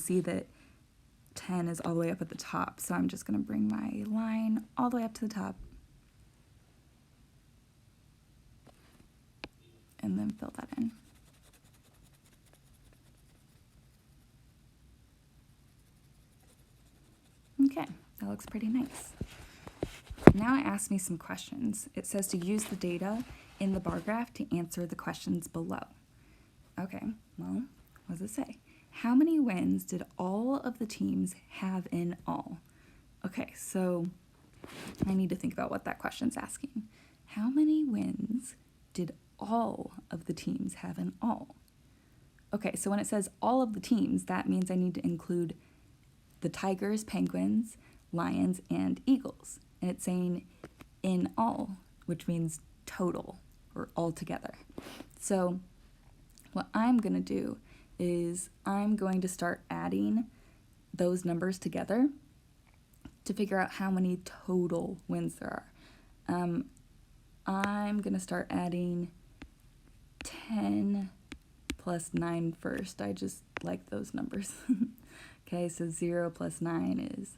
see that 10 is all the way up at the top, so I'm just going to bring my line all the way up to the top and then fill that in. Okay, that looks pretty nice. Now it asks me some questions. It says to use the data in the bar graph to answer the questions below. Okay, well, what does it say? How many wins did all of the teams have in all? Okay, so I need to think about what that question's asking. How many wins did all of the teams have in all? Okay, so when it says all of the teams, that means I need to include the Tigers, Penguins, Lions, and Eagles. And it's saying in all, which means total or all together. So what I'm going to do is I'm going to start adding those numbers together to figure out how many total wins there are. I'm going to start adding 10 plus 9 first. I just like those numbers. Okay, so 0 plus 9 is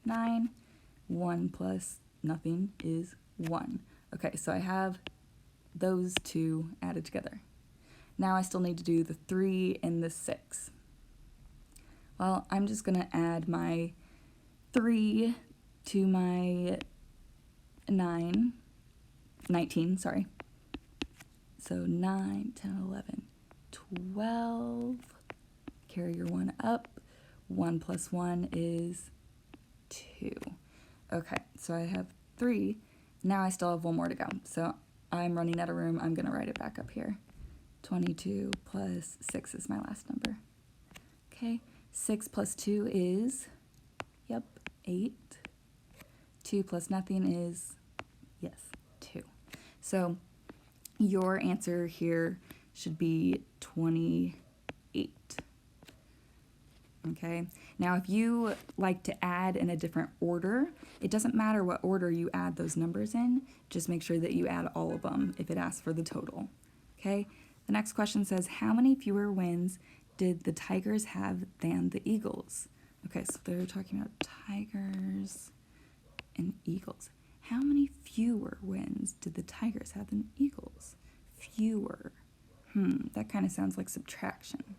9. 1 plus nothing is 1. Okay, so I have those two added together. Now I still need to do the 3 and the 6. Well, I'm just going to add my 3 to my 19, sorry. So 9, 10, 11, 12. Carry your 1 up. 1 plus 1 is 2. Okay, so I have 3. Now I still have 1 more to go. So I'm running out of room. I'm going to write it back up here. 22 plus 6 is my last number. Okay, 6 plus 2 is, 8. 2 plus nothing is, 2. So your answer here should be 28. Okay, now if you like to add in a different order, it doesn't matter what order you add those numbers in, just make sure that you add all of them if it asks for the total. Okay, the next question says, how many fewer wins did the Tigers have than the Eagles? Okay, so they're talking about Tigers and Eagles. How many fewer wins did the Tigers have than Eagles? Fewer. That kind of sounds like subtraction.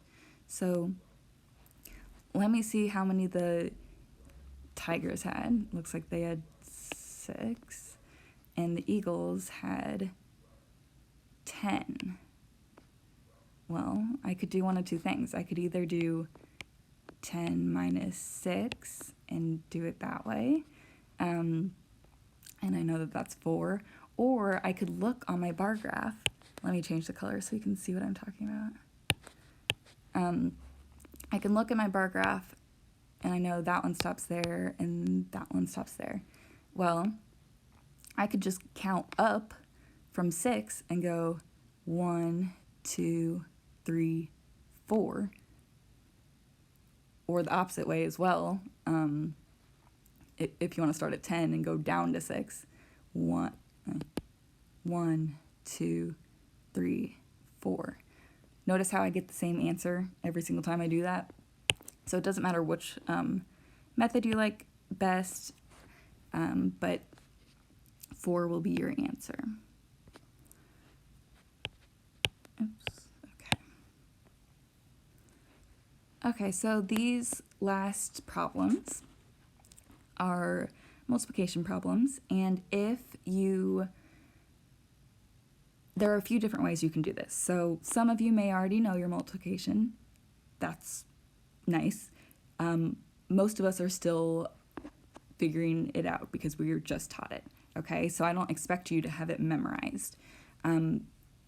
So let me see how many the Tigers had. Looks like they had 6. And the Eagles had 10. Well, I could do one of two things. I could either do 10 minus 6 and do it that way. And I know that that's 4. Or I could look on my bar graph. Let me change the color so you can see what I'm talking about. I can look at my bar graph and I know that one stops there and that one stops there. Well, I could just count up from 6 and go 1, 2, 3, 4. Or the opposite way as well. If you want to start at 10 and go down to 6. 1, 2, 3, 4. Notice how I get the same answer every single time I do that. So it doesn't matter which method you like best, but 4 will be your answer. Oops, okay. Okay, so these last problems are multiplication problems, and there are a few different ways you can do this. So some of you may already know your multiplication. That's nice. Most of us are still figuring it out because we were just taught it. Okay, so I don't expect you to have it memorized.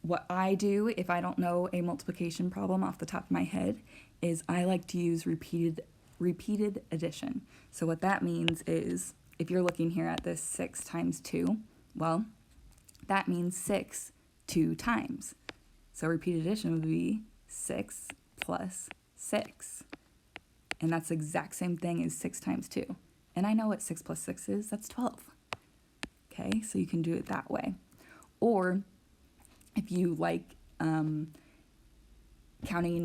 What I do if I don't know a multiplication problem off the top of my head is I like to use repeated addition. So what that means is, if you're looking here at this 6 times 2, well, that means 6 2 times. So repeated addition would be 6 plus 6. And that's the exact same thing as 6 times 2. And I know what 6 plus 6 is. That's 12. Okay, so you can do it that way. Or if you like counting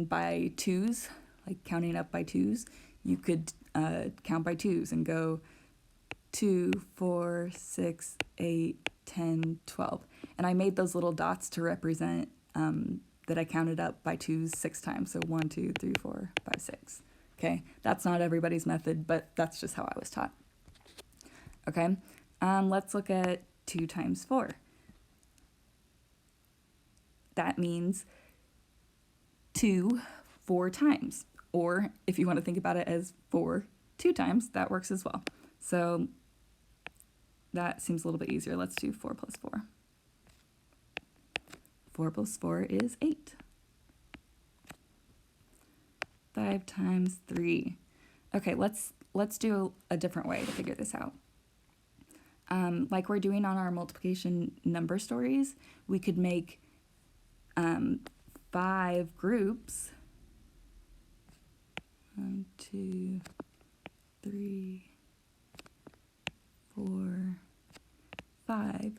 by 2s, like counting up by twos, you could count by twos and go 2, 4, 6, 8, 10, 12. And I made those little dots to represent that I counted up by twos 6 times. So 1, 2, 3, 4, 5, 6. Okay, that's not everybody's method, but that's just how I was taught. Okay, let's look at 2 times 4. That means 2 4 times. Or if you want to think about it as 4 2 times, that works as well. So that seems a little bit easier. Let's do 4 plus 4. 4 plus 4 is 8. 5 times 3. Okay, let's do a different way to figure this out. Like we're doing on our multiplication number stories, we could make 5 groups. 1, 2, 3, 4, 5,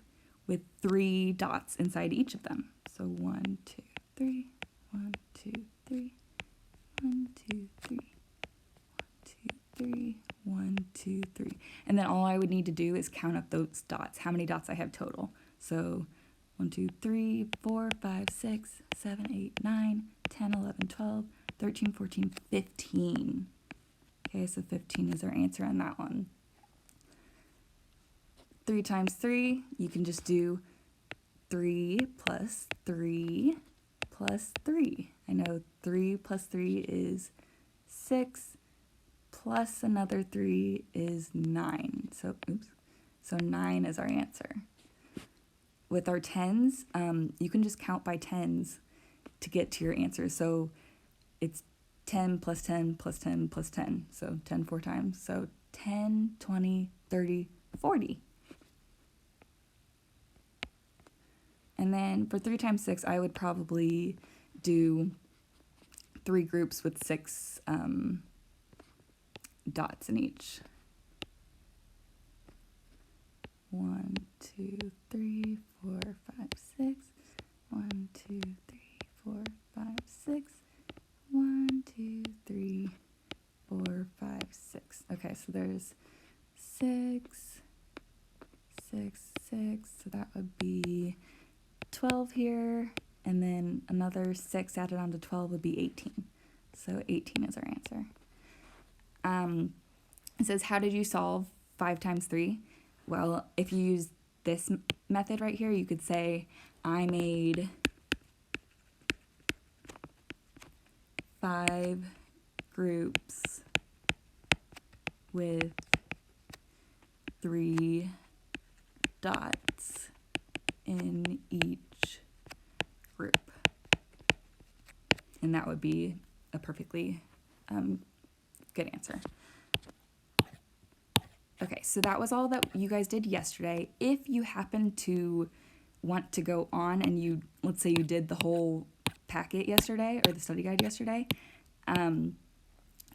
with 3 dots inside each of them. So 1, 2, 3, 1, 2, 3, 1, 2, 3, 1, 2, 3, 1, 2, 3. And then all I would need to do is count up those dots, how many dots I have total. So 1, 2, 3, 4, 5, 6, 7, 8, 9, 10, 11, 12, 13, 14, 15. Okay, so 15 is our answer on that one. 3 times 3, you can just do 3 plus 3 plus 3. I know 3 plus 3 is 6, plus another 3 is 9. So 9 is our answer. With our tens, you can just count by tens to get to your answer. So it's 10 plus 10 plus 10 plus 10. So 10 4 times. So 10, 20, 30, 40. And then for 3 times 6, I would probably do 3 groups with 6 dots in each. 1, 2, 3, 4, 5, 6. 1, 2, 3, 4, 5, 6. 1, 2, 3, 4, 5, 6. Okay, so there's 6, 6, 6. So that would be 12 here, and then another 6 added on to 12 would be 18. So 18 is our answer. It says, how did you solve 5 times 3? Well, if you use this method right here, you could say, I made 5 groups with 3 dots in each group. And that would be a perfectly good answer. Okay, so that was all that you guys did yesterday. If you happen to want to go on and let's say you did the whole packet yesterday or the study guide yesterday,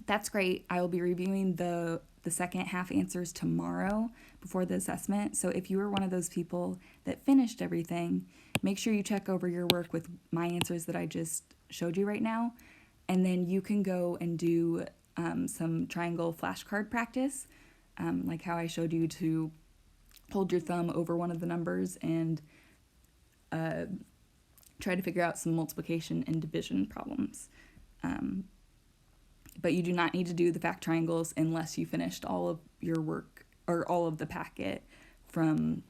that's great. I will be reviewing the second half answers tomorrow before the assessment. So if you were one of those people that finished everything, make sure you check over your work with my answers that I just showed you right now. And then you can go and do some triangle flashcard practice, like how I showed you to hold your thumb over one of the numbers and try to figure out some multiplication and division problems. But you do not need to do the fact triangles unless you finished all of your work or all of the packet from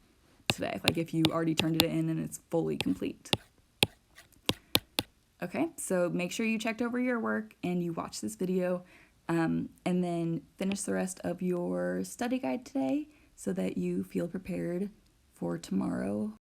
today. Like if you already turned it in and it's fully complete. Okay, so make sure you checked over your work and you watched this video, and then finish the rest of your study guide today so that you feel prepared for tomorrow